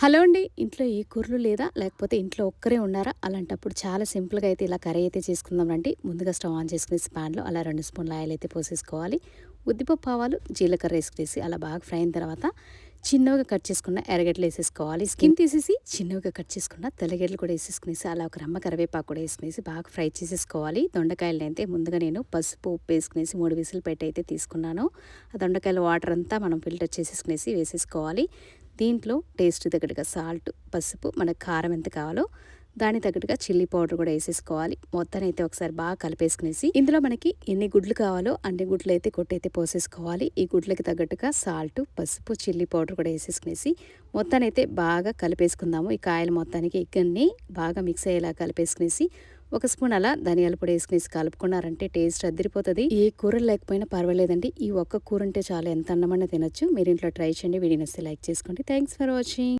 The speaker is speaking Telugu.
హలో అండి. ఇంట్లో ఏ కూరలు లేదా? లేకపోతే ఇంట్లో ఒక్కరే ఉన్నారా? అలాంటప్పుడు చాలా సింపుల్‌గా అయితే ఇలా కర్రీ అయితే చేసుకుందాం రండి. ముందుగా స్టవ్ ఆన్ చేసుకునేసి పాన్‌లో అలా 2 స్పూన్ల ఆయిల్ అయితే పోసేసుకోవాలి. ఉద్దిపప్పు, ఆవాలు, జీలకర్ర ఏసుకునేసి అలా బాగా ఫ్రై అయిన తర్వాత చిన్నగా కట్ చేసుకున్న ఎర్రగడ్డలు ఏసేసుకోవాలి. స్కిన్ తీసేసి చిన్నగా కట్ చేసుకున్న తెల్లగడ్డలు కూడా ఏసేసుకునేసి అలా ఒక రెమ్మ కరివేపాకు కూడా ఏసుకునేసి బాగా ఫ్రై చేసేసుకోవాలి. దొండకాయలనైతే ముందుగా నేను పసుపు, ఉప్పు ఏసుకునేసి 3 విజిల్లు పెట్టి అయితే తీసుకున్నాను. ఆ దొండకాయల వాటర్ అంతా మనం ఫిల్టర్ చేసేసుకునేసి వేసేసుకోవాలి. దీంట్లో టేస్ట్ తగ్గట్టుగా సాల్ట్, పసుపు, మనకు కారం ఎంత కావాలో దానికి తగ్గట్టుగా చిల్లీ పౌడర్ కూడా వేసేసుకోవాలి. మొత్తాన్ని అయితే ఒకసారి బాగా కలిపేసుకునేసి ఇందులో మనకి ఎన్ని గుడ్లు కావాలో అన్ని గుడ్లు అయితే కొట్టయితే పోసేసుకోవాలి. ఈ గుడ్లకి తగ్గట్టుగా సాల్ట్, పసుపు, చిల్లీ పౌడర్ కూడా వేసేసుకునేసి మొత్తాన్ని అయితే బాగా కలిపేసుకుందాము. ఈ కాయలు మొత్తానికి ఇక్కడిని బాగా మిక్స్ అయ్యేలా కలిపేసుకునేసి ఒక స్పూన్ అలా ధనియాల పొడి వేసుకునేసి కలుపుకున్నారంటే టేస్ట్ అదిరిపోతుంది. ఏ కూరలు లేకపోయినా పర్వాలేదండి. ఈ ఒక్క కూర ఉంటే చాలు ఎంత అన్నమన్నా తినొచ్చు. మీరు ఇంట్లో ట్రై చేయండి. వీడియో నచ్చితే లైక్ చేసుకోండి. Thanks for watching.